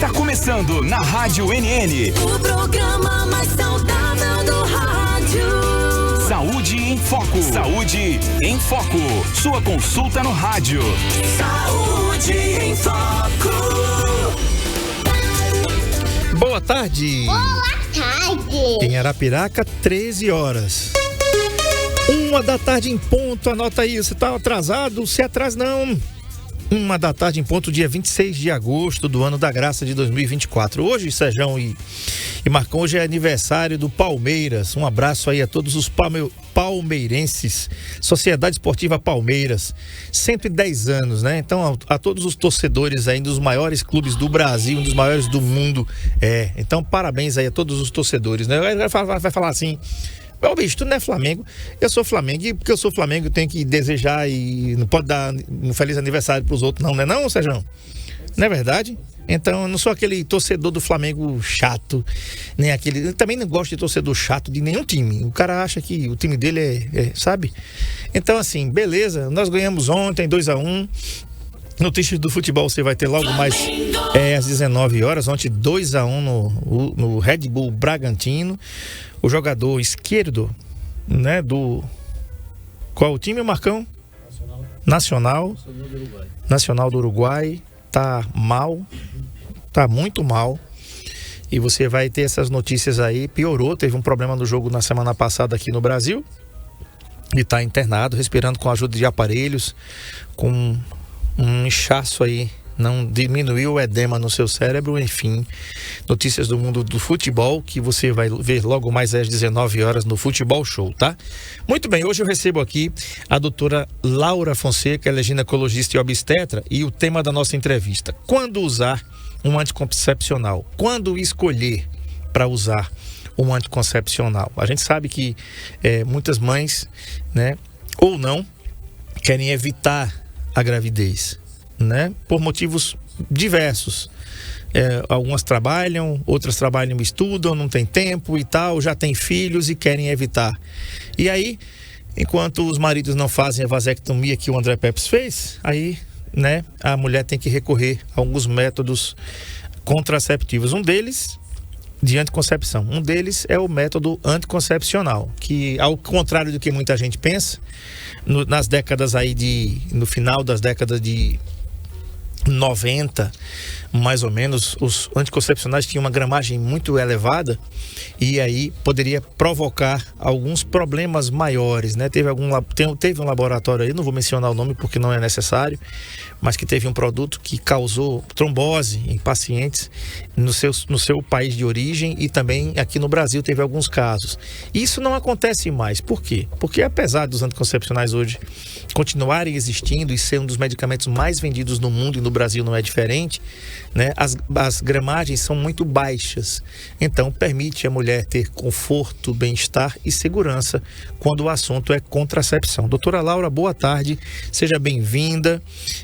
Está começando na Rádio NN. O programa mais saudável do rádio. Saúde em Foco. Saúde em Foco. Sua consulta no rádio. Saúde em Foco. Boa tarde. Boa tarde. Em Arapiraca, 13 horas. 1h em ponto, anota aí, você tá atrasado? Se atrasa não. 1h em ponto, dia 26 de agosto do ano da graça de 2024. Hoje, Sejão e Marcão, hoje é aniversário do Palmeiras. Um abraço aí a todos os palmeirenses. Sociedade Esportiva Palmeiras, 110 anos, né? Então, a todos os torcedores aí dos maiores clubes do Brasil, um dos maiores do mundo. Então, parabéns aí a todos os torcedores, né? Vai falar assim: ô bicho, tu não é Flamengo? Eu sou Flamengo, e porque eu sou Flamengo eu tenho que desejar e não pode dar um feliz aniversário pros outros, não é não, Sejão? Não é verdade? Então, eu não sou aquele torcedor do Flamengo chato, nem aquele... Eu também não gosto de torcedor chato de nenhum time. O cara acha que o time dele sabe? Então, assim, beleza, nós ganhamos ontem 2-1. Notícias do futebol você vai ter logo mais às 19 horas. Ontem 2-1 no Red Bull Bragantino. O jogador esquerdo, né, do... Qual o time, Marcão? Nacional do Uruguai. Tá mal, tá muito mal. E você vai ter essas notícias aí. Piorou, teve um problema no jogo na semana passada aqui no Brasil. E tá internado, respirando com a ajuda de aparelhos, com um inchaço aí. Não diminuiu o edema no seu cérebro, enfim. Notícias do mundo do futebol que você vai ver logo mais às 19 horas no Futebol Show, tá? Muito bem, hoje eu recebo aqui a doutora Laura Fonseca, ela é ginecologista e obstetra, e o tema da nossa entrevista: quando usar um anticoncepcional? Quando escolher para usar um anticoncepcional? A gente sabe que muitas mães, né, ou não, querem evitar a gravidez, né? Por motivos diversos. Algumas trabalham, outras trabalham e estudam, não tem tempo e tal, já tem filhos e querem evitar. E aí, enquanto os maridos não fazem a vasectomia que o André Peps fez, aí, né, a mulher tem que recorrer a alguns métodos contraceptivos. Um deles, de anticoncepção. Um deles é o método anticoncepcional, que, ao contrário do que muita gente pensa, nas décadas aí no final das décadas de 90, mais ou menos, os anticoncepcionais tinham uma gramagem muito elevada e aí poderia provocar alguns problemas maiores, né? Teve um laboratório aí, não vou mencionar o nome porque não é necessário, mas que teve um produto que causou trombose em pacientes no seu país de origem, e também aqui no Brasil teve alguns casos. Isso não acontece mais. Por quê? Porque apesar dos anticoncepcionais hoje continuarem existindo e ser um dos medicamentos mais vendidos no mundo, e no Brasil não é diferente, né? As gramagens são muito baixas, então permite a mulher ter conforto, bem-estar e segurança quando o assunto é contracepção. Doutora Laura, boa tarde, seja bem-vinda.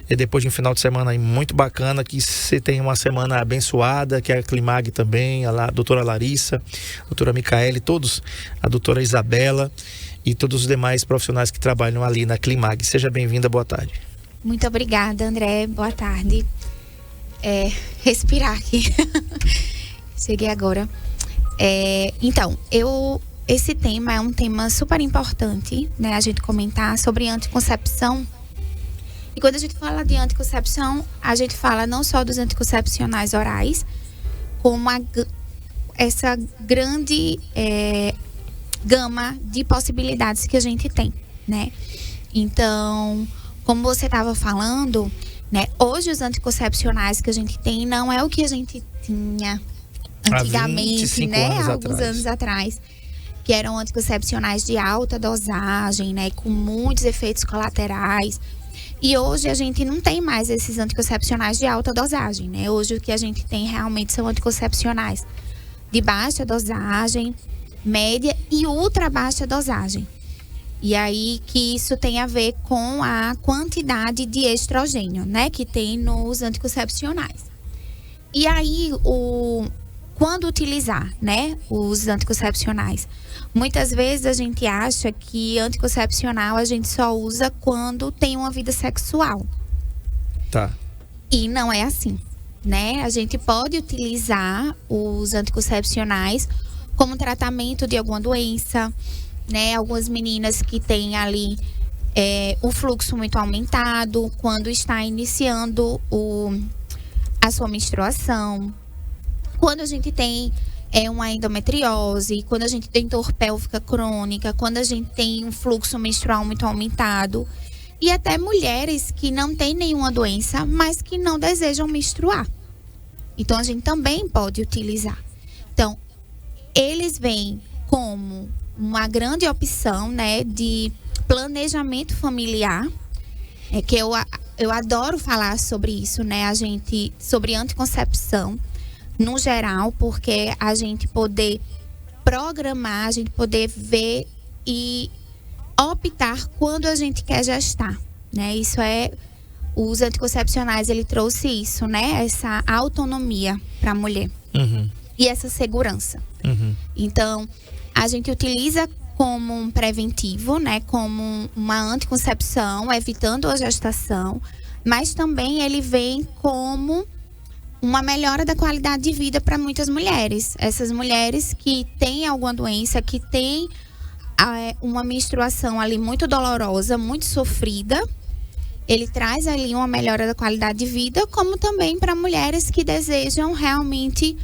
Depois de um final de semana aí muito bacana, que você tenha uma semana abençoada, que é a Climag também, a doutora Larissa, a doutora Micaele, todos, a doutora Isabela e todos os demais profissionais que trabalham ali na Climag. Seja bem-vinda, boa tarde. Muito obrigada, André, boa tarde. Respirar aqui. Cheguei agora. Então, esse tema é um tema super importante, né? A gente comentar sobre anticoncepção. E quando a gente fala de anticoncepção, a gente fala não só dos anticoncepcionais orais, como essa grande gama de possibilidades que a gente tem, né? Então, como você estava falando, né? Hoje os anticoncepcionais que a gente tem não é o que a gente tinha antigamente, né? Há alguns anos atrás, que eram anticoncepcionais de alta dosagem, né? Com muitos efeitos colaterais. E hoje a gente não tem mais esses anticoncepcionais de alta dosagem, né? Hoje o que a gente tem realmente são anticoncepcionais de baixa dosagem, média e ultra baixa dosagem. E aí que isso tem a ver com a quantidade de estrogênio, né? Que tem nos anticoncepcionais. E aí, quando utilizar, né? Os anticoncepcionais? Muitas vezes a gente acha que anticoncepcional a gente só usa quando tem uma vida sexual. Tá. E não é assim, né? A gente pode utilizar os anticoncepcionais como tratamento de alguma doença, né? Algumas meninas que têm ali o fluxo muito aumentado quando está iniciando a sua menstruação. Quando a gente tem uma endometriose, quando a gente tem dor pélvica crônica, quando a gente tem um fluxo menstrual muito aumentado. E até mulheres que não têm nenhuma doença, mas que não desejam menstruar. Então, a gente também pode utilizar. Então, eles vêm como uma grande opção, né, de planejamento familiar, que eu adoro falar sobre isso, né, sobre anticoncepção, no geral, porque a gente poder programar, a gente poder ver e optar quando a gente quer gestar, né? Isso os anticoncepcionais, ele trouxe isso, né? Essa autonomia para a mulher. E essa segurança. Então, a gente utiliza como um preventivo, né? Como uma anticoncepção, evitando a gestação, mas também ele vem como uma melhora da qualidade de vida para muitas mulheres. Essas mulheres que têm alguma doença, que têm uma menstruação ali muito dolorosa, muito sofrida, ele traz ali uma melhora da qualidade de vida, como também para mulheres que desejam realmente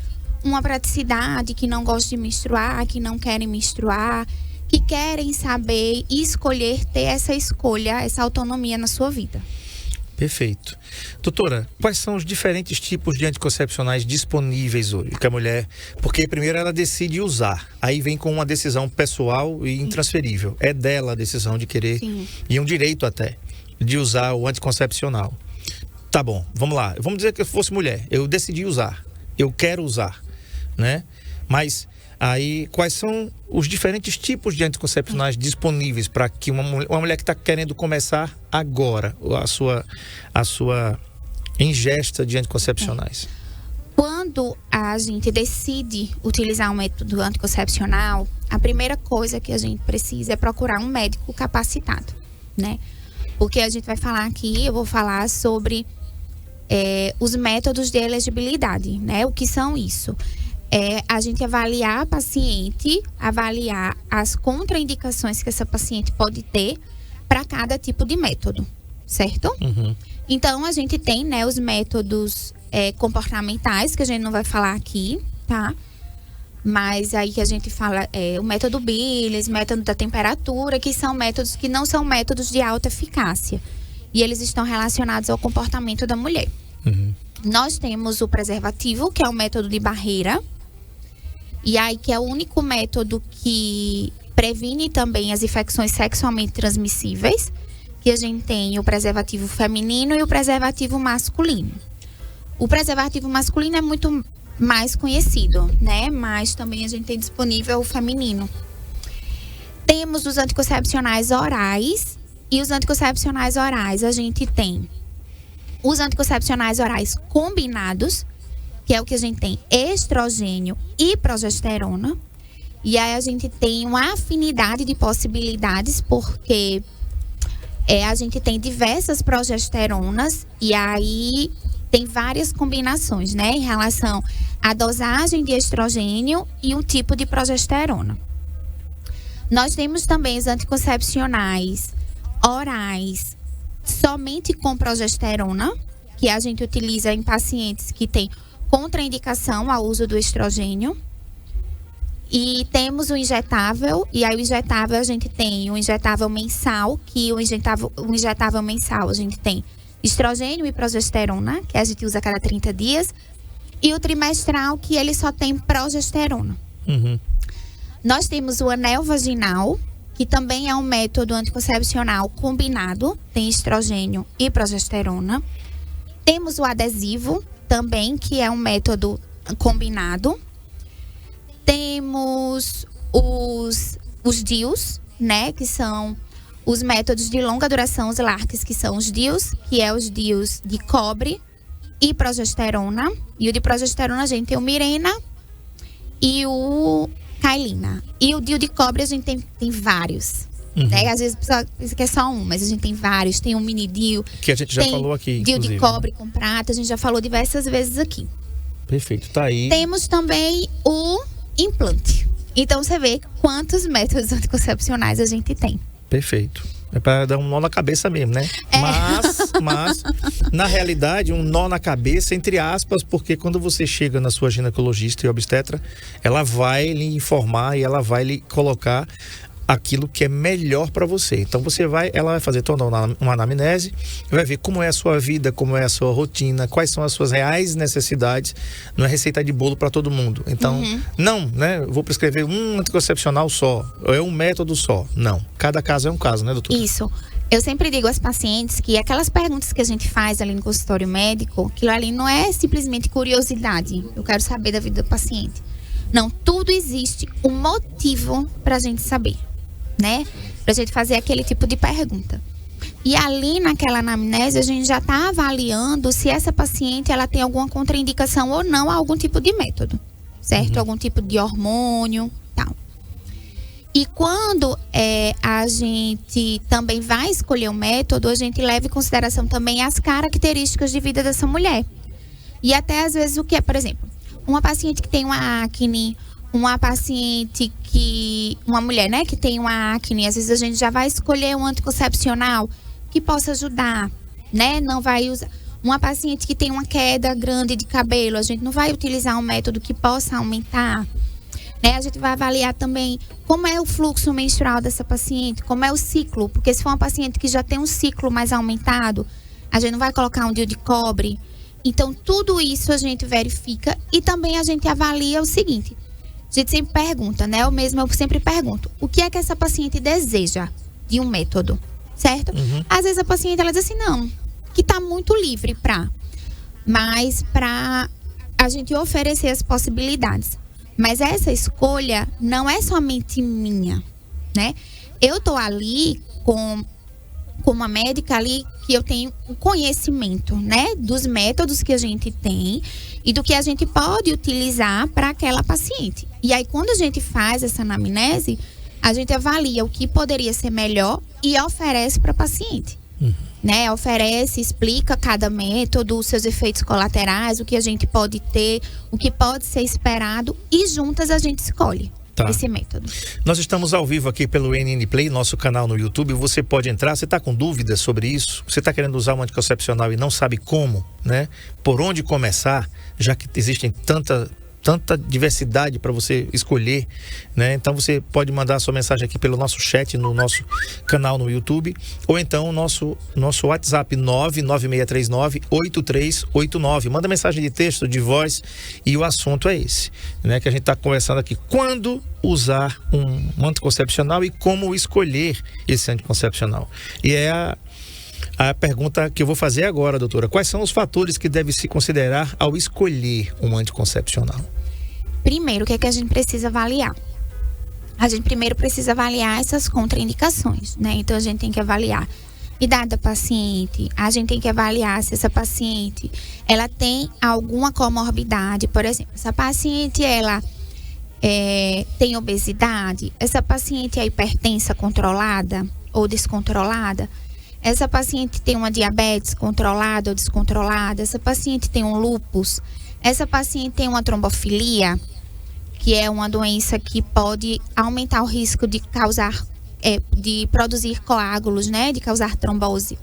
uma praticidade, que não gostam de menstruar, que não querem menstruar, que querem saber e escolher, ter essa escolha, essa autonomia na sua vida. Perfeito. Doutora, quais são os diferentes tipos de anticoncepcionais disponíveis hoje? Que a mulher, porque primeiro ela decide usar, aí vem com uma decisão pessoal e intransferível. É dela a decisão de querer, Sim. e um direito até, de usar o anticoncepcional. Tá bom, vamos lá. Vamos dizer que eu fosse mulher, eu decidi usar, eu quero usar, né? Mas aí, quais são os diferentes tipos de anticoncepcionais disponíveis para que uma mulher que está querendo começar agora a sua ingesta de anticoncepcionais? Quando a gente decide utilizar um método anticoncepcional, a primeira coisa que a gente precisa é procurar um médico capacitado, né? Porque a gente vai falar aqui, eu vou falar sobre os métodos de elegibilidade, né? O que são isso? A gente avaliar a paciente, avaliar as contraindicações que essa paciente pode ter para cada tipo de método, certo? Então, a gente tem, né, os métodos comportamentais, que a gente não vai falar aqui, tá? Mas aí que a gente fala o método Billes, método da temperatura, que são métodos que não são métodos de alta eficácia. E eles estão relacionados ao comportamento da mulher. Nós temos o preservativo, que é um método de barreira. E aí que é o único método que previne também as infecções sexualmente transmissíveis. Que a gente tem o preservativo feminino e o preservativo masculino. O preservativo masculino é muito mais conhecido, né? Mas também a gente tem disponível o feminino. Temos os anticoncepcionais orais. E os anticoncepcionais orais, a gente tem os anticoncepcionais orais combinados, que é o que a gente tem estrogênio e progesterona. E aí a gente tem uma afinidade de possibilidades, porque a gente tem diversas progesteronas e aí tem várias combinações, né? Em relação à dosagem de estrogênio e o tipo de progesterona. Nós temos também os anticoncepcionais orais somente com progesterona, que a gente utiliza em pacientes que têm contraindicação ao uso do estrogênio. E temos o injetável, e aí o injetável a gente tem o injetável mensal, que o injetável mensal a gente tem estrogênio e progesterona, que a gente usa a cada 30 dias, e o trimestral, que ele só tem progesterona. Nós temos o anel vaginal, que também é um método anticoncepcional combinado, tem estrogênio e progesterona. Temos o adesivo, também, que é um método combinado. Temos os DIUs, né, que são os métodos de longa duração, os LARCs, que são os DIUs, que é os DIUs de cobre e progesterona. E o de progesterona a gente tem o Mirena e o Kailina. E o DIU de cobre a gente tem vários. Né? Às vezes a pessoa pensa que é só um, mas a gente tem vários. Tem um mini DIU. Que a gente já falou aqui, DIU de inclusive, cobre com prata, a gente já falou diversas vezes aqui. Perfeito, tá aí. Temos também o implante. Então você vê quantos métodos anticoncepcionais a gente tem. Perfeito. É para dar um nó na cabeça mesmo, né? Mas, na realidade, um nó na cabeça, entre aspas, porque quando você chega na sua ginecologista e obstetra, ela vai lhe informar e ela vai lhe colocar aquilo que é melhor para você. Então ela vai fazer toda uma anamnese, vai ver como é a sua vida, como é a sua rotina, quais são as suas reais necessidades. Não é receita de bolo para todo mundo. Então, não, né? Vou prescrever um anticoncepcional só, é um método só. Não. Cada caso é um caso, né, doutora? Isso. Eu sempre digo às pacientes que aquelas perguntas que a gente faz ali no consultório médico, aquilo ali não é simplesmente curiosidade. Eu quero saber da vida do paciente. Não, tudo existe um motivo para a gente saber, né? Pra gente fazer aquele tipo de pergunta. E ali naquela anamnese a gente já tá avaliando se essa paciente ela tem alguma contraindicação ou não a algum tipo de método, certo? Algum tipo de hormônio, tal. E quando a gente também vai escolher um método, a gente leva em consideração também as características de vida dessa mulher. E até às vezes o que é, por exemplo, uma paciente que tem uma acne, uma mulher, né, que tem uma acne, às vezes a gente já vai escolher um anticoncepcional que possa ajudar, né? Não vai usar. Uma paciente que tem uma queda grande de cabelo, a gente não vai utilizar um método que possa aumentar, né? A gente vai avaliar também como é o fluxo menstrual dessa paciente, como é o ciclo, porque se for uma paciente que já tem um ciclo mais aumentado, a gente não vai colocar um DIU de cobre. Então, tudo isso a gente verifica e também a gente avalia o seguinte. A gente sempre pergunta, né? Eu sempre pergunto, o que é que essa paciente deseja de um método, certo? Às vezes a paciente, ela diz assim, não, que tá muito livre mas para a gente oferecer as possibilidades. Mas essa escolha não é somente minha, né? Eu tô ali com uma médica ali que eu tenho o conhecimento, né? Dos métodos que a gente tem e do que a gente pode utilizar para aquela paciente. E aí, quando a gente faz essa anamnese, a gente avalia o que poderia ser melhor e oferece para a paciente. Né? Oferece, explica cada método, os seus efeitos colaterais, o que a gente pode ter, o que pode ser esperado e juntas a gente escolhe. Tá. Esse método. Nós estamos ao vivo aqui pelo NN Play, nosso canal no YouTube. Você pode entrar, você está com dúvidas sobre isso? Você está querendo usar um anticoncepcional e não sabe como, né? Por onde começar, já que existem tanta diversidade para você escolher, né? Então você pode mandar a sua mensagem aqui pelo nosso chat no nosso canal no YouTube, ou então o nosso WhatsApp 99639-8389. Manda mensagem de texto, de voz, e o assunto é esse, né? Que a gente está conversando aqui. Quando usar um anticoncepcional e como escolher esse anticoncepcional? E é a pergunta que eu vou fazer agora, doutora. Quais são os fatores que deve se considerar ao escolher um anticoncepcional? Primeiro, o que é que a gente precisa avaliar? A gente primeiro precisa avaliar essas contraindicações, né? Então, a gente tem que avaliar a idade da paciente, a gente tem que avaliar se essa paciente, ela tem alguma comorbidade. Por exemplo, essa paciente, ela tem obesidade, essa paciente é hipertensa controlada ou descontrolada, essa paciente tem uma diabetes controlada ou descontrolada, essa paciente tem um lúpus, essa paciente tem uma trombofilia, que é uma doença que pode aumentar o risco de causar, de produzir coágulos, né? De causar trombose.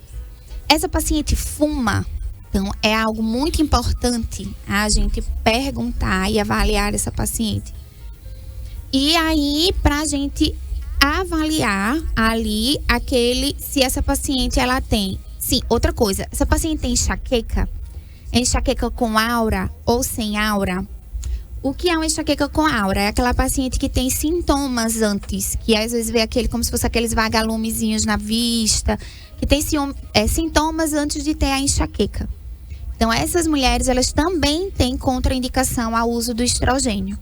Essa paciente fuma, então é algo muito importante a gente perguntar e avaliar essa paciente. E aí, pra gente avaliar ali se essa paciente ela tem. Sim, outra coisa, essa paciente tem enxaqueca? É enxaqueca com aura ou sem aura? O que é uma enxaqueca com aura? É aquela paciente que tem sintomas antes, que às vezes vê como se fosse aqueles vagalumezinhos na vista, que tem sintomas antes de ter a enxaqueca. Então, essas mulheres, elas também têm contraindicação ao uso do estrogênio,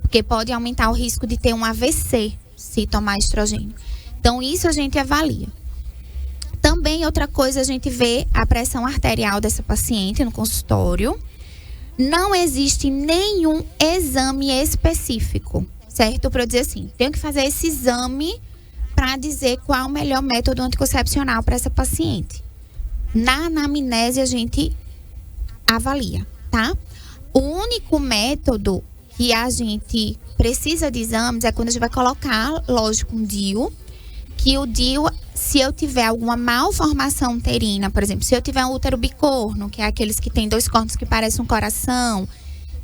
porque pode aumentar o risco de ter um AVC se tomar estrogênio. Então, isso a gente avalia. Também, outra coisa, a gente vê a pressão arterial dessa paciente no consultório. Não existe nenhum exame específico, certo? Para eu dizer assim, tenho que fazer esse exame para dizer qual o melhor método anticoncepcional para essa paciente. Na anamnese a gente avalia, tá? O único método que a gente precisa de exames é quando a gente vai colocar, lógico, um DIU, que o DIU, se eu tiver alguma malformação uterina, por exemplo, se eu tiver um útero bicorno, que é aqueles que tem 2 cornos que parecem um coração,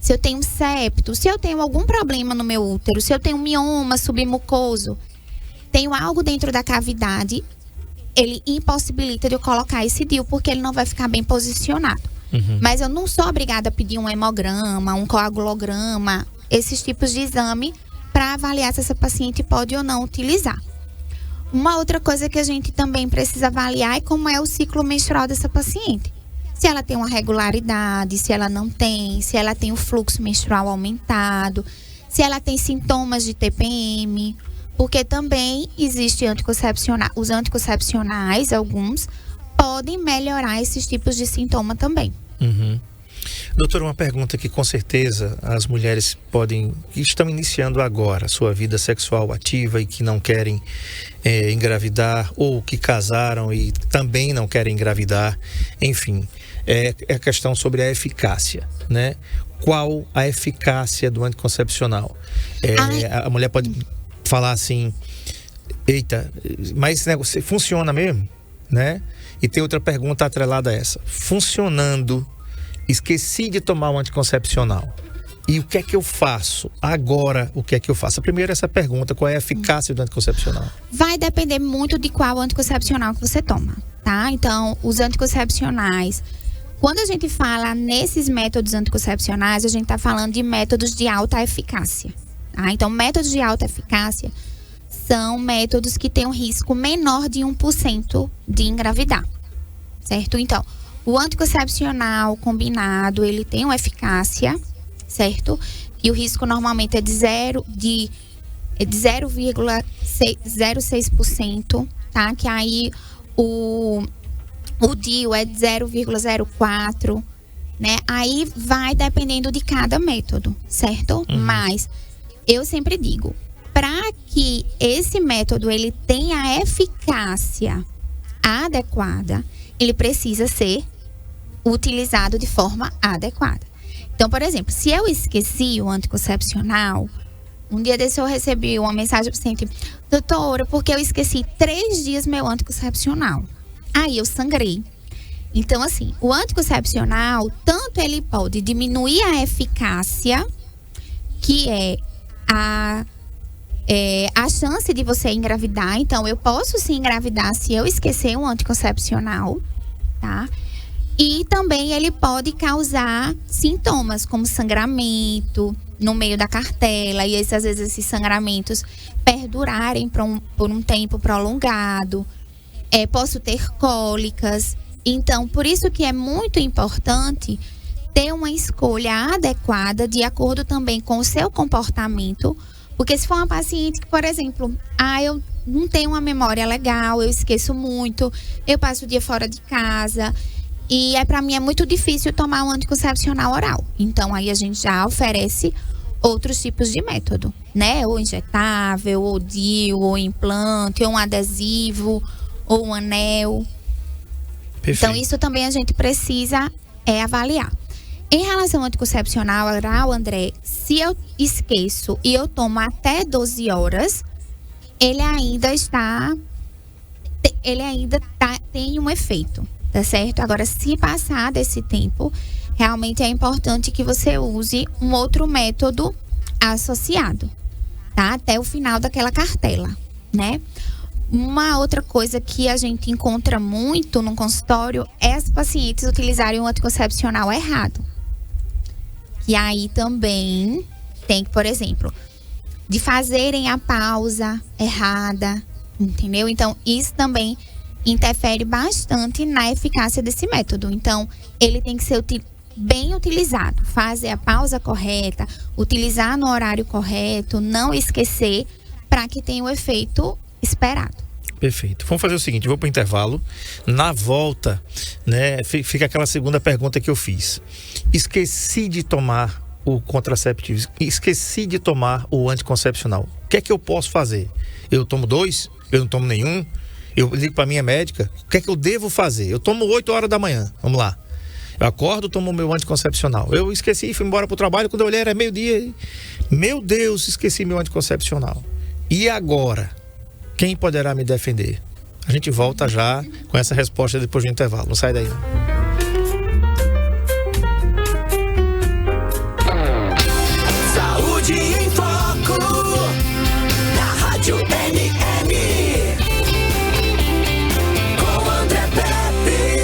se eu tenho um septo, se eu tenho algum problema no meu útero, se eu tenho um mioma submucoso, tenho algo dentro da cavidade, ele impossibilita de eu colocar esse DIU, porque ele não vai ficar bem posicionado. Mas eu não sou obrigada a pedir um hemograma, um coagulograma, esses tipos de exame, para avaliar se essa paciente pode ou não utilizar. Uma outra coisa que a gente também precisa avaliar é como é o ciclo menstrual dessa paciente. Se ela tem uma regularidade, se ela não tem, se ela tem o fluxo menstrual aumentado, se ela tem sintomas de TPM, porque também existe os anticoncepcionais, alguns, podem melhorar esses tipos de sintoma também. Doutora, uma pergunta que com certeza as mulheres que estão iniciando agora a sua vida sexual ativa e que não querem engravidar, ou que casaram e também não querem engravidar, enfim, é a questão sobre a eficácia, né? Qual a eficácia do anticoncepcional? A mulher pode falar assim, eita, mas esse negócio funciona mesmo, né? E tem outra pergunta atrelada a essa. Funcionando, esqueci de tomar um anticoncepcional. E o que é que eu faço? Agora, o que é que eu faço? A primeira é essa pergunta, qual é a eficácia do anticoncepcional? Vai depender muito de qual anticoncepcional que você toma, tá? Então, os anticoncepcionais, quando a gente fala nesses métodos anticoncepcionais, a gente está falando de métodos de alta eficácia, tá? Então, métodos de alta eficácia são métodos que têm um risco menor de 1% de engravidar, certo? Então, o anticoncepcional combinado, ele tem uma eficácia, certo? E o risco normalmente é de 0,06%, tá? Que aí o DIU é de 0,04%, né? Aí vai dependendo de cada método, certo? Mas eu sempre digo, para que esse método ele tenha a eficácia adequada, ele precisa ser utilizado de forma adequada. Então, por exemplo, se eu esqueci o anticoncepcional, um dia desse eu recebi uma mensagem do paciente: doutora, porque eu esqueci 3 dias meu anticoncepcional. Aí eu sangrei. Então, assim, o anticoncepcional, tanto ele pode diminuir a eficácia, que é a chance de você engravidar. Então, eu posso sim engravidar se eu esquecer um anticoncepcional, tá? E também ele pode causar sintomas como sangramento no meio da cartela, e às vezes esses sangramentos perdurarem por um tempo prolongado. Posso ter cólicas. Então, por isso que é muito importante ter uma escolha adequada de acordo também com o seu comportamento. Porque se for uma paciente que, por exemplo, eu não tenho uma memória legal, eu esqueço muito, eu passo o dia fora de casa, e para mim é muito difícil tomar um anticoncepcional oral. Então, aí a gente já oferece outros tipos de método, né? Ou injetável, ou DIU, ou implante, ou um adesivo, ou um anel. Perfeito. Então, isso também a gente precisa avaliar. Em relação ao anticoncepcional oral, André, se eu esqueço e eu tomo até 12 horas, ele ainda tem um efeito, tá certo? Agora, se passar desse tempo, realmente é importante que você use um outro método associado, tá? Até o final daquela cartela, né? Uma outra coisa que a gente encontra muito no consultório é as pacientes utilizarem o anticoncepcional errado. E aí também tem, por exemplo, de fazerem a pausa errada, entendeu? Então, isso também interfere bastante na eficácia desse método. Então, ele tem que ser bem utilizado, fazer a pausa correta, utilizar no horário correto, não esquecer, para que tenha o efeito esperado. Perfeito. Vamos fazer o seguinte, vou para o intervalo. Na volta, né, fica aquela segunda pergunta que eu fiz. Esqueci de tomar o contraceptivo, esqueci de tomar o anticoncepcional. O que é que eu posso fazer? Eu tomo 2? eu não tomo nenhum. Eu ligo pra minha médica, o que é que eu devo fazer? Eu tomo 8 horas da manhã, vamos lá. Eu acordo, tomo meu anticoncepcional. Eu esqueci, fui embora pro trabalho, quando eu olhei era meio-dia. Meu Deus, esqueci meu anticoncepcional. E agora? Quem poderá me defender? A gente volta já com essa resposta depois do intervalo. Não sai daí, não. Saúde em Foco, na Rádio MM. Com André Pepe.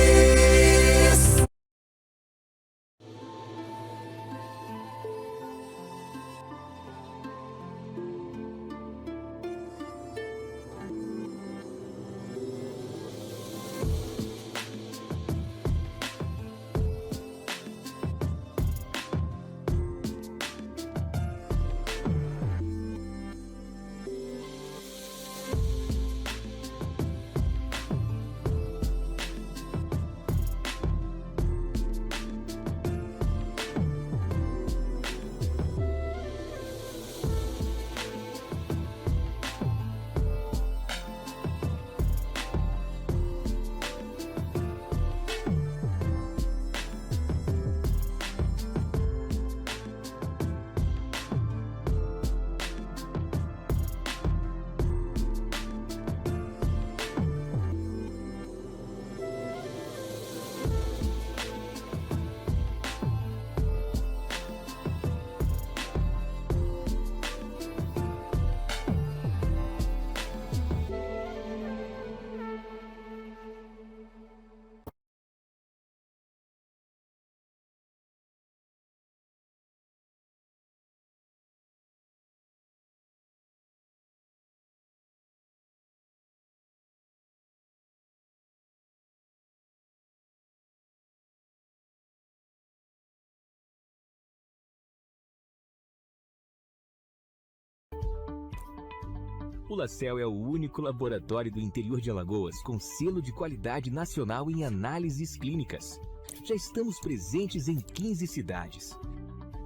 O LaCell é o único laboratório do interior de Alagoas com selo de qualidade nacional em análises clínicas. Já estamos presentes em 15 cidades.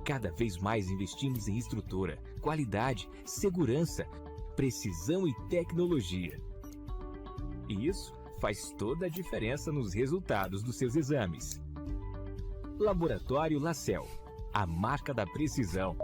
Cada vez mais investimos em estrutura, qualidade, segurança, precisão e tecnologia. E isso faz toda a diferença nos resultados dos seus exames. Laboratório LaCell, a marca da precisão.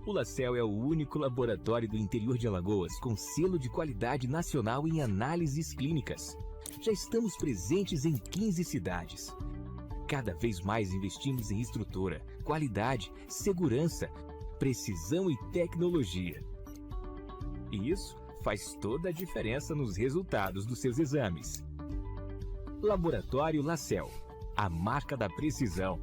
O LaCell é o único laboratório do interior de Alagoas com selo de qualidade nacional em análises clínicas. Já estamos presentes em 15 cidades. Cada vez mais investimos em estrutura, qualidade, segurança, precisão e tecnologia. E isso faz toda a diferença nos resultados dos seus exames. Laboratório LaCell, a marca da precisão.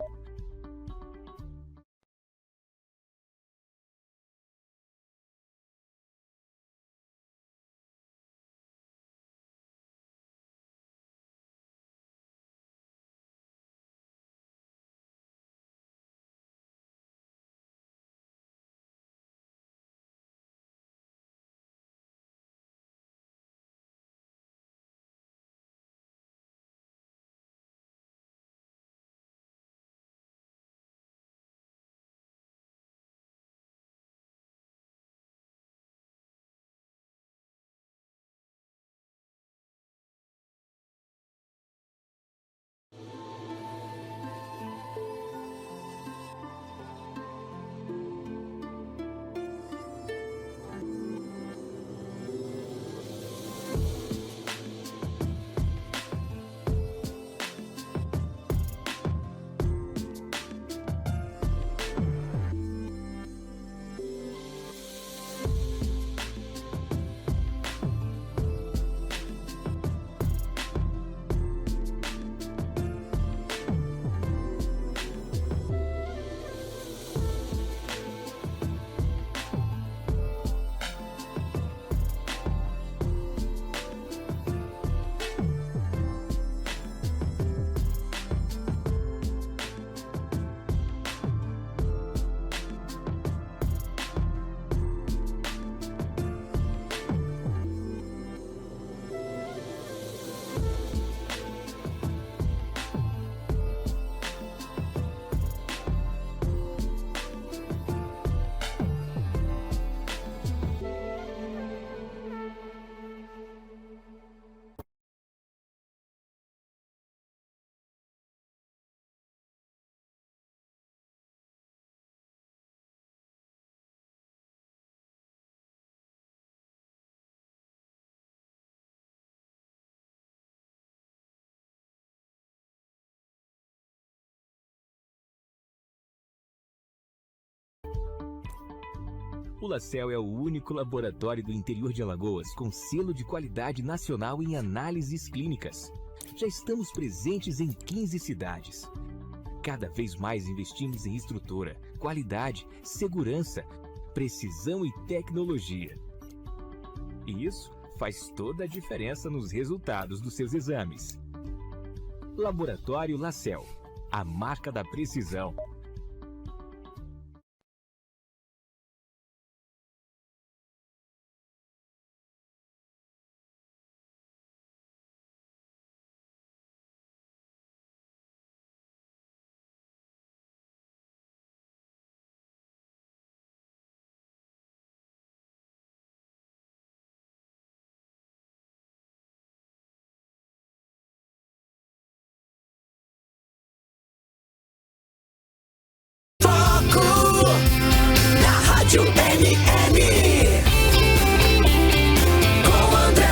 O LaCell é o único laboratório do interior de Alagoas com selo de qualidade nacional em análises clínicas. Já estamos presentes em 15 cidades. Cada vez mais investimos em estrutura, qualidade, segurança, precisão e tecnologia. E isso faz toda a diferença nos resultados dos seus exames. Laboratório LaCell, a marca da precisão. Rádio NN com André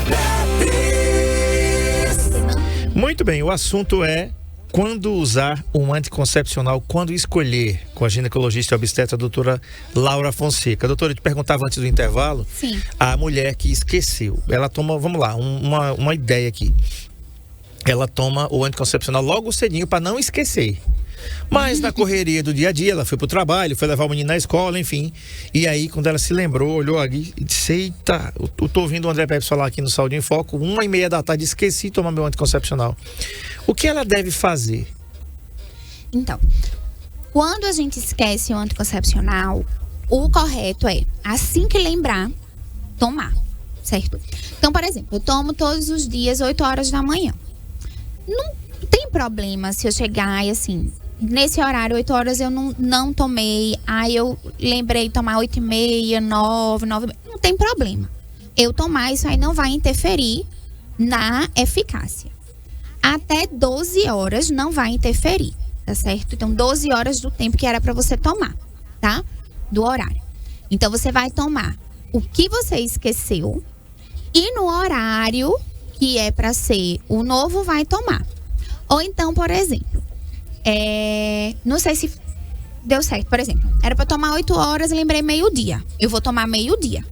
Pepes. Muito bem, o assunto é quando usar um anticoncepcional, quando escolher, com a ginecologista e obstetra, a doutora Laura Fonseca. Doutora, eu te perguntava antes do intervalo, Sim. A mulher que esqueceu, ela toma, vamos lá, uma ideia aqui. Ela toma o anticoncepcional logo cedinho para não esquecer. Mas na correria do dia a dia, ela foi pro trabalho, foi levar o menino na escola, enfim. E aí, quando ela se lembrou, olhou ali e disse: eita, eu tô ouvindo o André Pepes falar aqui no Saúde em Foco, 1h30 da tarde, esqueci de tomar meu anticoncepcional. O que ela deve fazer? Então, quando a gente esquece o anticoncepcional, o correto é, assim que lembrar, tomar, certo? Então, por exemplo, eu tomo todos os dias 8 horas da manhã. Não tem problema se eu chegar e assim, nesse horário, 8 horas eu não tomei, aí eu lembrei de tomar 8h30, 9, não tem problema. Eu tomar, isso aí não vai interferir na eficácia. Até 12 horas não vai interferir, tá certo? Então, 12 horas do tempo que era para você tomar, tá? Do horário. Então, você vai tomar o que você esqueceu e no horário que é para ser o novo, vai tomar. Ou então, por exemplo, não sei se deu certo. Por exemplo, era para tomar 8 horas, lembrei meio-dia. Eu vou tomar meio-dia,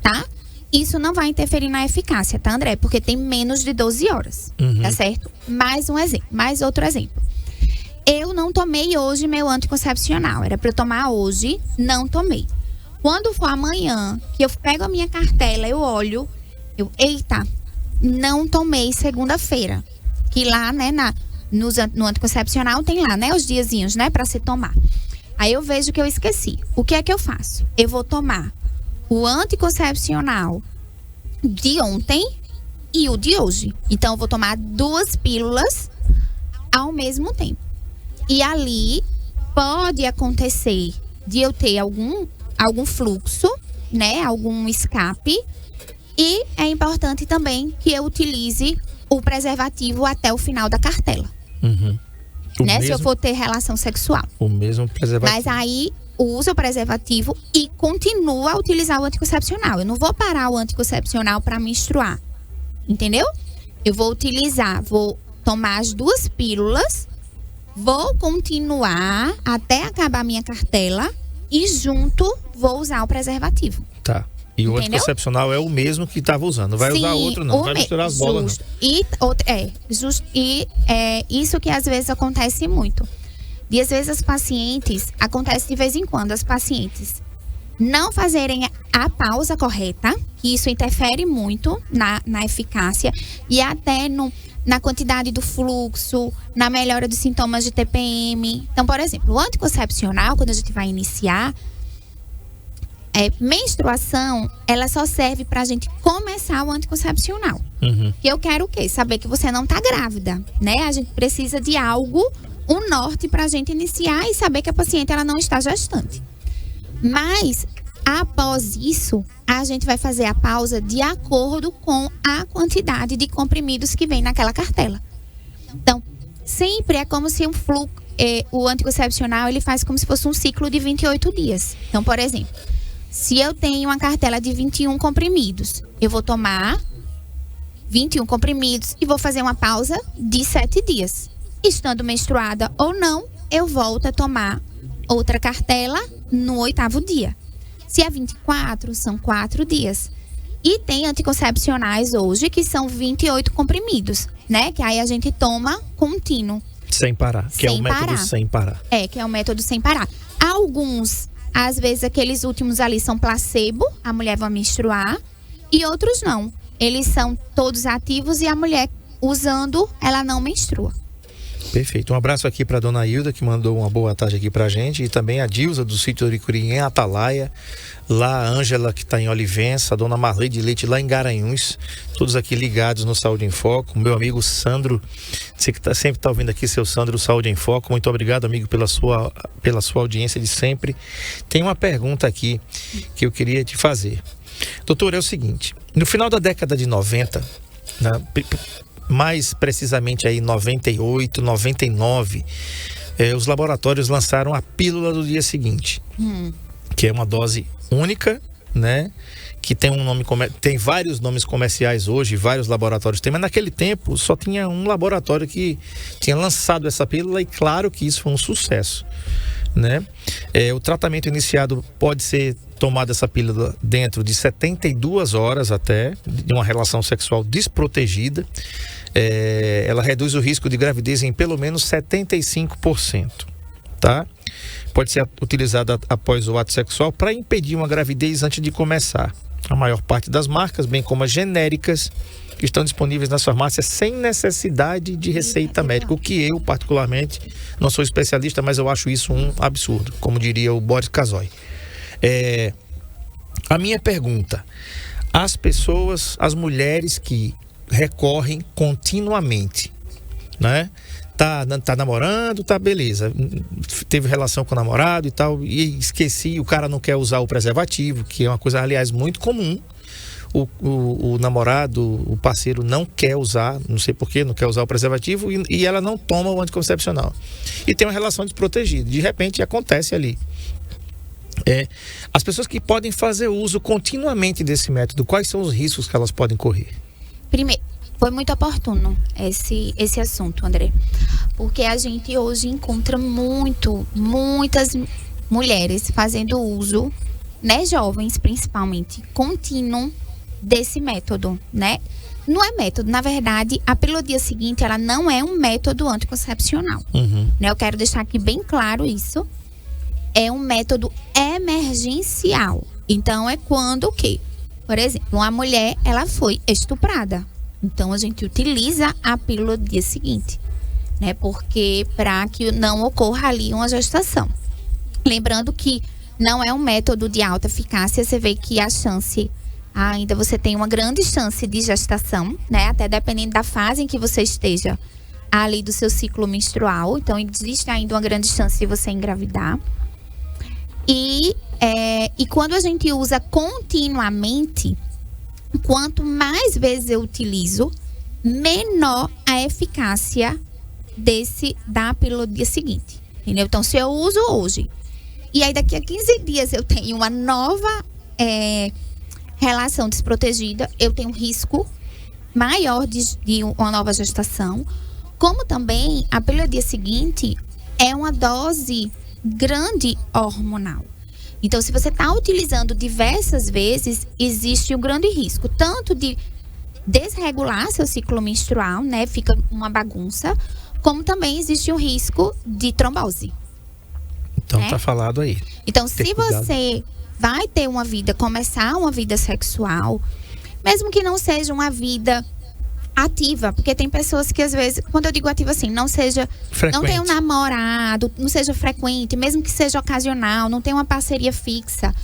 tá? Isso não vai interferir na eficácia, tá, André? Porque tem menos de 12 horas, tá certo? Mais outro exemplo. Eu não tomei hoje meu anticoncepcional. Era para eu tomar hoje, não tomei. Quando for amanhã, que eu pego a minha cartela, eu olho, eita, não tomei segunda-feira. Que lá, né, no anticoncepcional tem lá, né, os diazinhos, né, para se tomar. Aí eu vejo que eu esqueci. O que é que eu faço? Eu vou tomar o anticoncepcional de ontem e o de hoje. Então, eu vou tomar 2 pílulas ao mesmo tempo. E ali pode acontecer de eu ter algum fluxo, né? Algum escape. E é importante também que eu utilize o preservativo até o final da cartela. Né? Se eu for ter relação sexual. O mesmo preservativo. Mas aí usa o preservativo e continua a utilizar o anticoncepcional. Eu não vou parar o anticoncepcional para menstruar. Entendeu? Eu vou tomar as 2 pílulas, vou continuar até acabar a minha cartela e junto vou usar o preservativo. Tá. E o anticoncepcional é o mesmo que estava usando. Não vai usar outro, não. Vai misturar as bolas, não. Isso que às vezes acontece muito. E às vezes acontece de vez em quando, as pacientes não fazerem a pausa correta, que isso interfere muito na eficácia e até na quantidade do fluxo, na melhora dos sintomas de TPM. Então, por exemplo, o anticoncepcional, quando a gente vai iniciar, menstruação, ela só serve pra gente começar o anticoncepcional. Que eu quero o quê? Saber que você não tá grávida, né? A gente precisa de algo, um norte pra gente iniciar e saber que a paciente ela não está gestante. Mas, após isso, a gente vai fazer a pausa de acordo com a quantidade de comprimidos que vem naquela cartela. Então, sempre é como se o anticoncepcional, ele faz como se fosse um ciclo de 28 dias. Então, por exemplo, se eu tenho uma cartela de 21 comprimidos, eu vou tomar 21 comprimidos e vou fazer uma pausa de 7 dias. Estando menstruada ou não, eu volto a tomar outra cartela no 8º dia. Se é 24, são 4 dias. E tem anticoncepcionais hoje que são 28 comprimidos, né? Que aí a gente toma contínuo. Sem parar, que é o método sem parar. Que é o método sem parar. Alguns, às vezes, aqueles últimos ali são placebo, a mulher vai menstruar, e outros não. Eles são todos ativos e a mulher usando, ela não menstrua. Perfeito. Um abraço aqui para dona Hilda, que mandou uma boa tarde aqui pra gente, e também a Dilza do sítio Oricuri em Atalaia, lá a Ângela que está em Olivença, a dona Marley de Leite lá em Garanhuns, todos aqui ligados no Saúde em Foco. Meu amigo Sandro, você que sempre está ouvindo aqui, seu Sandro, Saúde em Foco, muito obrigado, amigo, pela sua audiência de sempre. Tem uma pergunta aqui que eu queria te fazer. Doutor, é o seguinte, no final da década de 90, né, mais precisamente aí 98, 99, os laboratórios lançaram a pílula do dia seguinte, que é uma dose única, né? Que tem tem vários nomes comerciais hoje, vários laboratórios têm, mas naquele tempo só tinha um laboratório que tinha lançado essa pílula e claro que isso foi um sucesso, né? O tratamento iniciado pode ser tomada essa pílula dentro de 72 horas até, de uma relação sexual desprotegida. Ela reduz o risco de gravidez em pelo menos 75%, tá? Pode ser utilizada após o ato sexual para impedir uma gravidez antes de começar. A maior parte das marcas, bem como as genéricas, estão disponíveis nas farmácias sem necessidade de receita médica, o que eu, particularmente, não sou especialista, mas eu acho isso um absurdo, como diria o Boris Casoy. A minha pergunta: as mulheres que recorrem continuamente, né? Tá namorando, tá beleza, teve relação com o namorado e tal, e esqueci, o cara não quer usar o preservativo, que é uma coisa, aliás, muito comum. O namorado, o parceiro não quer usar, não sei porquê, não quer usar o preservativo e ela não toma o anticoncepcional. E tem uma relação desprotegida, de repente acontece ali. As pessoas que podem fazer uso continuamente desse método, quais são os riscos que elas podem correr? Primeiro, foi muito oportuno esse assunto, André. Porque a gente hoje encontra muitas mulheres fazendo uso, né, jovens principalmente, contínuo desse método, né? Não é método, na verdade, a pílula do dia seguinte, ela não é um método anticoncepcional. Né? Eu quero deixar aqui bem claro isso. É um método emergencial. Então, é quando o quê? Por exemplo, uma mulher, ela foi estuprada. Então, a gente utiliza a pílula do dia seguinte, né? Porque para que não ocorra ali uma gestação. Lembrando que não é um método de alta eficácia, você vê que a chance, ainda você tem uma grande chance de gestação, né? Até dependendo da fase em que você esteja ali do seu ciclo menstrual. Então, existe ainda uma grande chance de você engravidar. E quando a gente usa continuamente, quanto mais vezes eu utilizo, menor a eficácia da pílula do dia seguinte. Entendeu? Então, se eu uso hoje, e aí daqui a 15 dias eu tenho uma nova relação desprotegida, eu tenho um risco maior de uma nova gestação. Como também a pílula do dia seguinte é uma dose grande hormonal. Então, se você está utilizando diversas vezes, existe um grande risco, tanto de desregular seu ciclo menstrual, né? Fica uma bagunça, como também existe um risco de trombose. Então, né? Tá falado aí. Então, se você vai ter começar uma vida sexual, mesmo que não seja uma vida ativa, porque tem pessoas que às vezes, quando eu digo ativa assim, não tenha um namorado, não seja frequente, mesmo que seja ocasional, não tenha uma parceria fixa,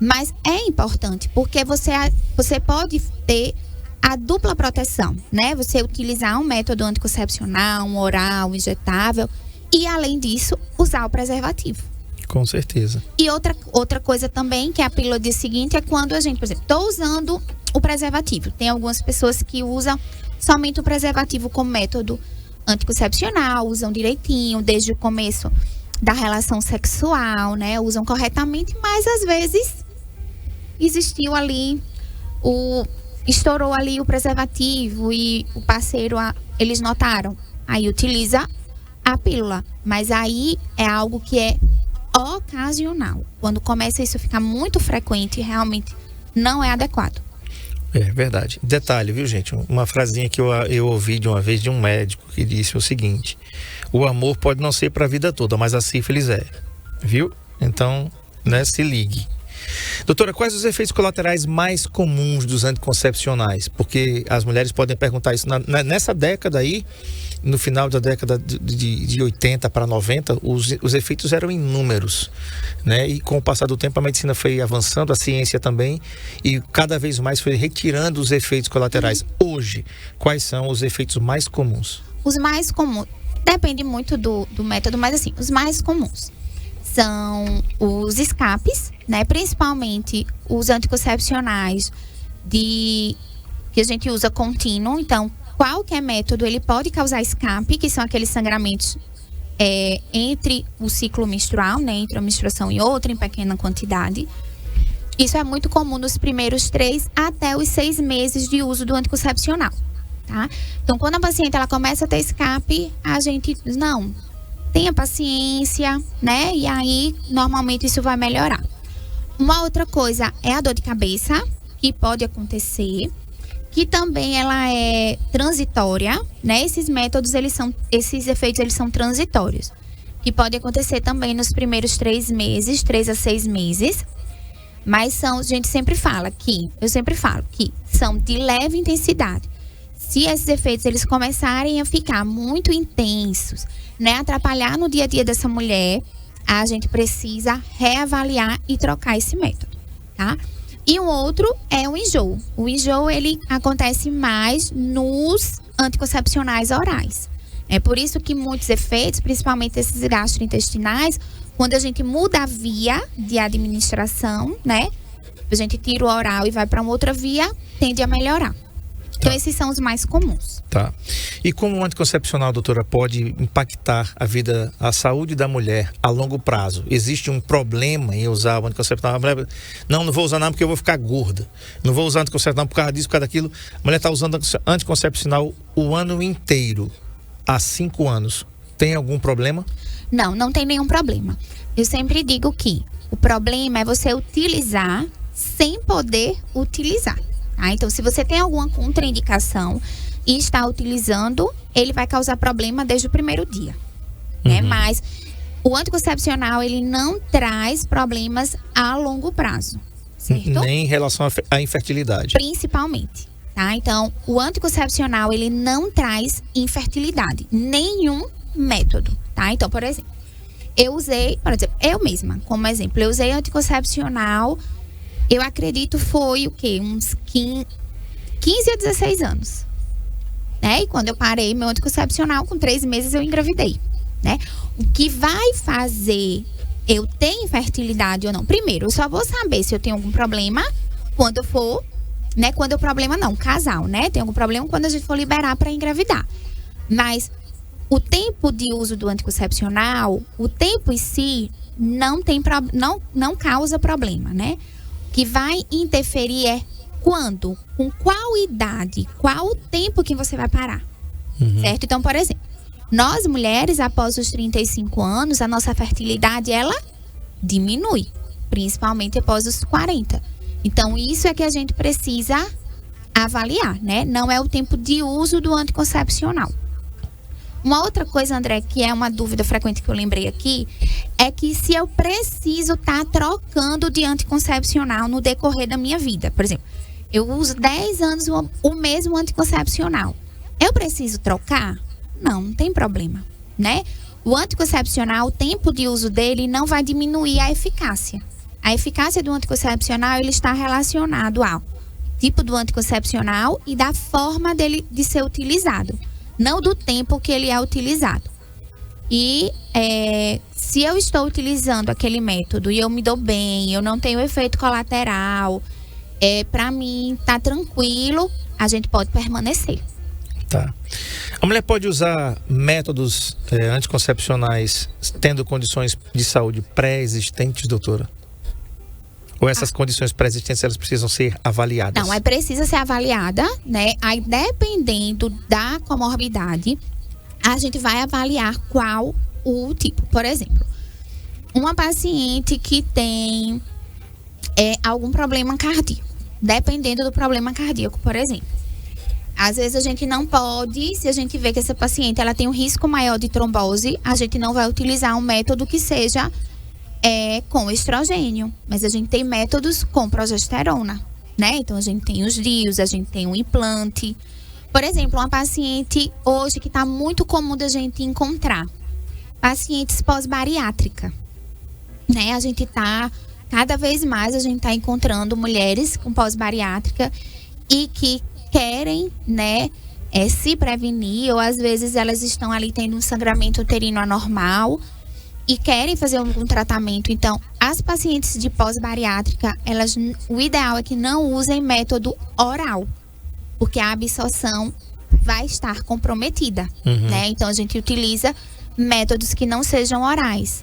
mas é importante, porque você pode ter a dupla proteção, né? Você utilizar um método anticoncepcional, um oral, um injetável, e além disso, usar o preservativo. Com certeza. E outra coisa também, que é a pílula do dia seguinte, é quando a gente, por exemplo, estou usando o preservativo. Tem algumas pessoas que usam somente o preservativo como método anticoncepcional, usam direitinho, desde o começo da relação sexual, né? Usam corretamente, mas às vezes existiu ali, estourou ali o preservativo e o parceiro, eles notaram. Aí utiliza a pílula, mas aí é algo que é ocasional. Quando começa isso a ficar muito frequente, realmente não é adequado. É verdade. Detalhe, viu, gente? Uma frasinha que eu ouvi de uma vez de um médico que disse o seguinte: o amor pode não ser para a vida toda, mas a sífilis é. Viu? Então, né, se ligue. Doutora, quais os efeitos colaterais mais comuns dos anticoncepcionais? Porque as mulheres podem perguntar isso. Nessa década aí, no final da década de 80 para 90, os efeitos eram inúmeros, né? E com o passar do tempo a medicina foi avançando, a ciência também, e cada vez mais foi retirando os efeitos colaterais. Hoje, quais são os efeitos mais comuns? Os mais comuns, depende muito do método, mas assim, os mais comuns são os escapes, né? Principalmente os anticoncepcionais que a gente usa contínuo. Então, qualquer método, ele pode causar escape, que são aqueles sangramentos entre o ciclo menstrual, né? Entre uma menstruação e outra, em pequena quantidade. Isso é muito comum nos primeiros 3 até os 6 meses de uso do anticoncepcional, tá? Então, quando a paciente ela começa a ter escape, a gente diz, não, tenha paciência, né? E aí, normalmente, isso vai melhorar. Uma outra coisa é a dor de cabeça, que pode acontecer, que também ela é transitória, né? Esses efeitos, eles são transitórios, que pode acontecer também nos primeiros 3 meses, 3 a 6 meses, mas eu sempre falo que são de leve intensidade. Se esses efeitos, eles começarem a ficar muito intensos, né? Atrapalhar no dia a dia dessa mulher, a gente precisa reavaliar e trocar esse método, tá? E um outro é o enjoo. O enjoo, ele acontece mais nos anticoncepcionais orais. É por isso que muitos efeitos, principalmente esses gastrointestinais, quando a gente muda a via de administração, né? A gente tira o oral e vai para uma outra via, tende a melhorar. Então, esses são os mais comuns. Tá. E como o anticoncepcional, doutora, pode impactar a saúde da mulher a longo prazo? Existe um problema em usar o anticoncepcional? A mulher, não vou usar nada porque eu vou ficar gorda. Não vou usar anticoncepcional por causa disso, por causa daquilo. A mulher está usando anticoncepcional o ano inteiro, há 5 anos. Tem algum problema? Não tem nenhum problema. Eu sempre digo que o problema é você utilizar sem poder utilizar. Tá? Então, se você tem alguma contraindicação e está utilizando, ele vai causar problema desde o primeiro dia. Né? Mas o anticoncepcional, ele não traz problemas a longo prazo. Certo? Nem em relação à infertilidade. Principalmente. Tá? Então, o anticoncepcional, ele não traz infertilidade. Nenhum método. Tá? Então, por exemplo, eu mesma, como exemplo, eu usei anticoncepcional, eu acredito foi o quê? Uns 15 a 16 anos. Né? E quando eu parei meu anticoncepcional, com 3 meses eu engravidei. Né? O que vai fazer eu ter infertilidade ou não? Primeiro, eu só vou saber se eu tenho algum problema quando for, né? Quando o problema não, casal, né? Tem algum problema quando a gente for liberar para engravidar. Mas o tempo de uso do anticoncepcional, o tempo em si, não causa problema, né? O que vai interferir é quando, com qual idade, qual o tempo que você vai parar, certo? Então, por exemplo, nós mulheres, após os 35 anos, a nossa fertilidade, ela diminui, principalmente após os 40. Então, isso é que a gente precisa avaliar, né? Não é o tempo de uso do anticoncepcional. Uma outra coisa, André, que é uma dúvida frequente que eu lembrei aqui, é que se eu preciso estar trocando de anticoncepcional no decorrer da minha vida. Por exemplo, eu uso 10 anos o mesmo anticoncepcional. Eu preciso trocar? Não tem problema, né? O anticoncepcional, o tempo de uso dele não vai diminuir a eficácia. A eficácia do anticoncepcional, ele está relacionado ao tipo do anticoncepcional e da forma dele de ser utilizado. Não do tempo que ele é utilizado. E se eu estou utilizando aquele método e eu me dou bem, eu não tenho efeito colateral, para mim tá tranquilo, a gente pode permanecer. Tá. A mulher pode usar métodos anticoncepcionais tendo condições de saúde pré-existentes, doutora? Ou essas condições pré-existentes, elas precisam ser avaliadas? Não, precisa ser avaliada, né? Aí, dependendo da comorbidade, a gente vai avaliar qual o tipo. Por exemplo, uma paciente que tem algum problema cardíaco. Dependendo do problema cardíaco, por exemplo. Às vezes a gente não pode, se a gente vê que essa paciente ela tem um risco maior de trombose, a gente não vai utilizar um método que seja com estrogênio, mas a gente tem métodos com progesterona, né? Então a gente tem os DIUs, a gente tem o implante. Por exemplo, uma paciente hoje que está muito comum da gente encontrar, pacientes pós-bariátrica, né? A gente está, cada vez mais a gente está encontrando mulheres com pós-bariátrica e que querem, né, se prevenir, ou às vezes elas estão ali tendo um sangramento uterino anormal e querem fazer um tratamento. Então, as pacientes de pós-bariátrica, o ideal é que não usem método oral, porque a absorção vai estar comprometida, né? Então, a gente utiliza métodos que não sejam orais.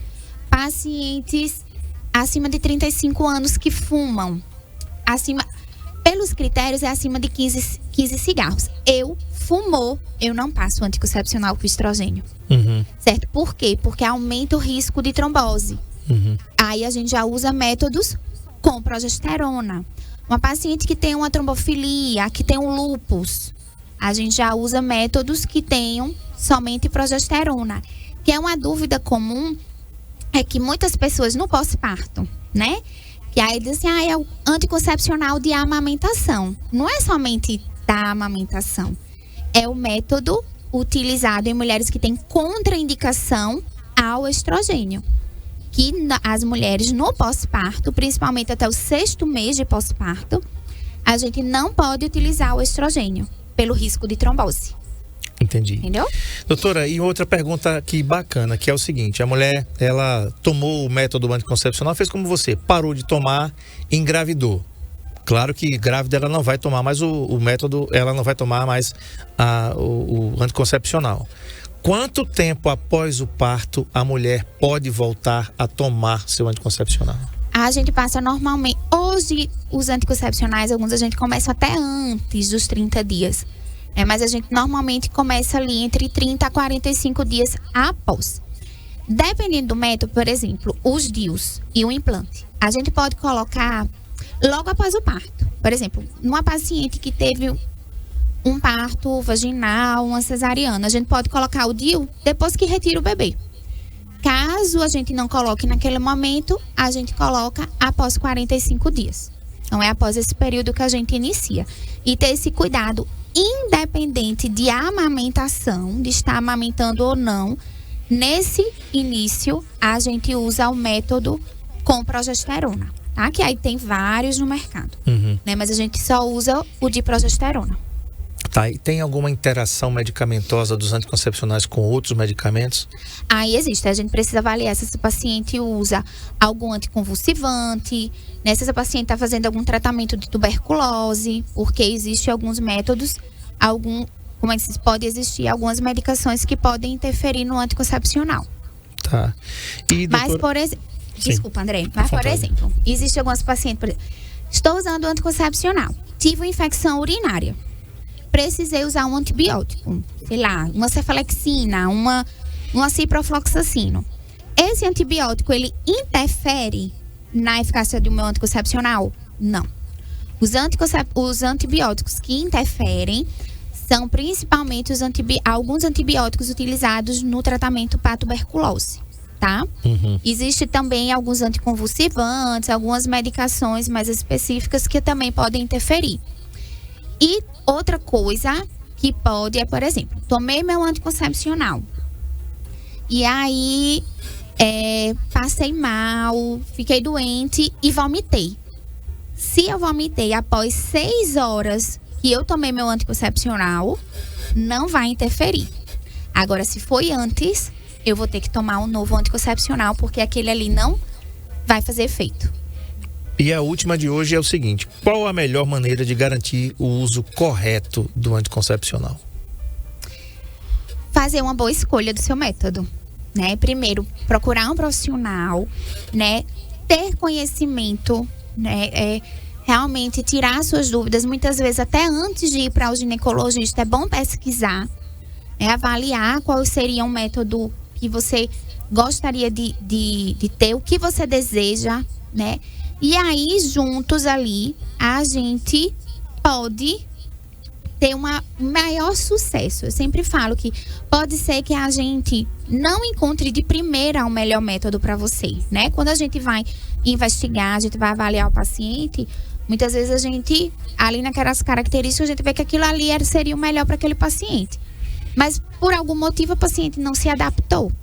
Pacientes acima de 35 anos que fumam, pelos critérios, é acima de 15 cigarros. Eu não passo anticoncepcional com estrogênio. Certo? Por quê? Porque aumenta o risco de trombose. Aí a gente já usa métodos com progesterona. Uma paciente que tem uma trombofilia, que tem um lúpus, a gente já usa métodos que tenham somente progesterona. Que é uma dúvida comum, é que muitas pessoas no pós-parto, né? Que aí dizem assim, é o anticoncepcional de amamentação. Não é somente da amamentação. É o método utilizado em mulheres que têm contraindicação ao estrogênio. Que as mulheres no pós-parto, principalmente até o 6º mês de pós-parto, a gente não pode utilizar o estrogênio pelo risco de trombose. Entendi. Entendeu? Doutora, e outra pergunta aqui bacana, que é o seguinte: a mulher, ela tomou o método anticoncepcional, fez como você, parou de tomar, engravidou. Claro que grávida ela não vai tomar mais o método, ela não vai tomar mais o anticoncepcional. Quanto tempo após o parto a mulher pode voltar a tomar seu anticoncepcional? A gente passa normalmente... Hoje, os anticoncepcionais, alguns a gente começa até antes dos 30 dias. Mas a gente normalmente começa ali entre 30 a 45 dias após. Dependendo do método, por exemplo, os DIUs e o implante, a gente pode colocar logo após o parto. Por exemplo, numa paciente que teve um parto vaginal, uma cesariana, a gente pode colocar o DIU depois que retira o bebê. Caso a gente não coloque naquele momento, a gente coloca após 45 dias. Então, é após esse período que a gente inicia. E ter esse cuidado, independente de amamentação, de estar amamentando ou não, nesse início, a gente usa o método com progesterona, tá? Que aí tem vários no mercado, né? Mas a gente só usa o de progesterona. Tá, e tem alguma interação medicamentosa dos anticoncepcionais com outros medicamentos? Aí existe, a gente precisa avaliar se essa paciente usa algum anticonvulsivante, né? Se essa paciente está fazendo algum tratamento de tuberculose, porque existe alguns métodos, como é que se pode existir algumas medicações que podem interferir no anticoncepcional. Tá. E, doutora... Mas, por exemplo... Desculpa, André. Mas, por exemplo, existe algumas pacientes... Por exemplo, estou usando anticoncepcional. Tive uma infecção urinária. Precisei usar um antibiótico. Sei lá, uma cefalexina, uma ciprofloxacino. Esse antibiótico, ele interfere na eficácia do meu anticoncepcional? Não. Os antibióticos que interferem são principalmente alguns antibióticos utilizados no tratamento para tuberculose, tá? Existe também alguns anticonvulsivantes, algumas medicações mais específicas que também podem interferir. E outra coisa que pode é, por exemplo, tomei meu anticoncepcional e aí passei mal, fiquei doente e vomitei. Se eu vomitei após 6 horas que eu tomei meu anticoncepcional, não vai interferir. Agora, se foi antes, eu vou ter que tomar um novo anticoncepcional, porque aquele ali não vai fazer efeito. E a última de hoje é o seguinte: qual a melhor maneira de garantir o uso correto do anticoncepcional? Fazer uma boa escolha do seu método, né? Primeiro, procurar um profissional, né? Ter conhecimento, né? Realmente tirar suas dúvidas, muitas vezes até antes de ir para o ginecologista, é bom pesquisar, avaliar qual seria um método que você gostaria de ter, o que você deseja, né? E aí, juntos ali, a gente pode ter um maior sucesso. Eu sempre falo que pode ser que a gente não encontre de primeira o melhor método para você, né? Quando a gente vai investigar, a gente vai avaliar o paciente, muitas vezes a gente, ali naquelas características, a gente vê que aquilo ali seria o melhor para aquele paciente. Mas, por algum motivo, o paciente não se adaptou,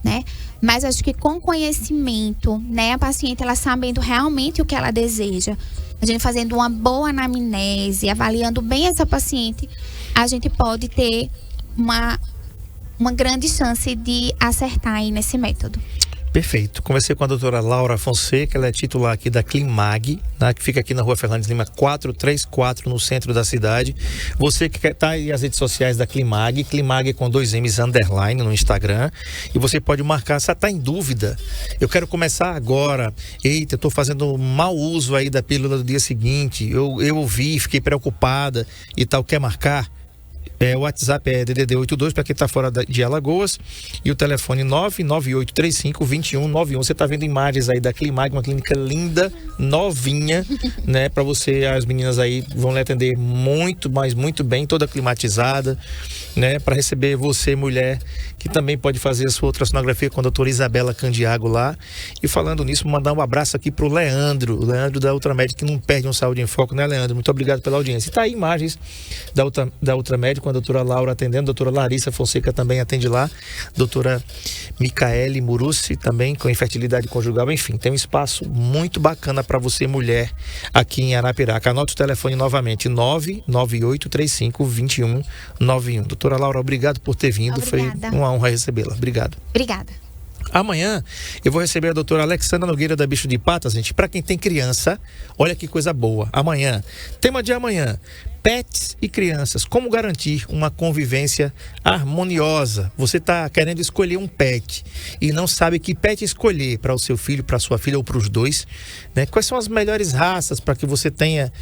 né? Mas acho que com conhecimento, né? A paciente, ela sabendo realmente o que ela deseja, a gente fazendo uma boa anamnese, avaliando bem essa paciente, a gente pode ter uma grande chance de acertar aí nesse método. Perfeito. Conversei com a doutora Laura Fonseca, ela é titular aqui da Climag, né, que fica aqui na Rua Fernandes Lima 434, no centro da cidade. Você que está aí nas redes sociais da Climag, Climag com 2 M's _, no Instagram, e você pode marcar, se está em dúvida, eu quero começar agora, eita, eu estou fazendo mau uso aí da pílula do dia seguinte, eu ouvi, fiquei preocupada e tal, quer marcar? O WhatsApp é DDD 82 para quem está fora de Alagoas, e o telefone 99835-2191. Você está vendo imagens aí da Climag, uma clínica linda, novinha, né? Para você, as meninas aí vão lhe atender muito, mas muito bem, toda climatizada, né? Para receber você, mulher, que também pode fazer a sua ultrassonografia com a doutora Isabela Candiago lá. E falando nisso, mandar um abraço aqui pro Leandro da Ultramed, que não perde um Saúde em Foco, né, Leandro? Muito obrigado pela audiência. E tá aí imagens da Ultramed com a doutora Laura atendendo, a doutora Larissa Fonseca também atende lá, doutora Micaele Murussi também com infertilidade conjugal, enfim, tem um espaço muito bacana para você, mulher, aqui em Arapiraca. Anote o telefone novamente, 99835-2191. Doutora Laura, obrigado por ter vindo. Obrigada. Foi uma honra recebê-la. Obrigado. Obrigada. Amanhã eu vou receber a doutora Alexandra Nogueira da Bicho de Patas, gente. Para quem tem criança, olha que coisa boa. Amanhã, tema de amanhã, pets e crianças. Como garantir uma convivência harmoniosa? Você está querendo escolher um pet e não sabe que pet escolher para o seu filho, para a sua filha ou para os dois, né? Quais são as melhores raças para que você tenha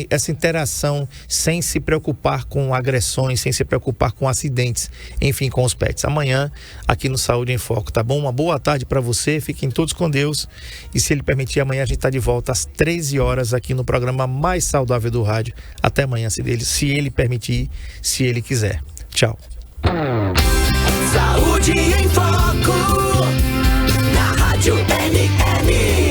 essa interação sem se preocupar com agressões, sem se preocupar com acidentes, enfim, com os pets. Amanhã, aqui no Saúde em Foco, tá bom? Uma boa tarde para você, fiquem todos com Deus e se Ele permitir, amanhã a gente está de volta às 13 horas aqui no programa mais saudável do rádio. Até amanhã, se Ele permitir, se Ele quiser. Tchau. Saúde em Foco, na Rádio NN.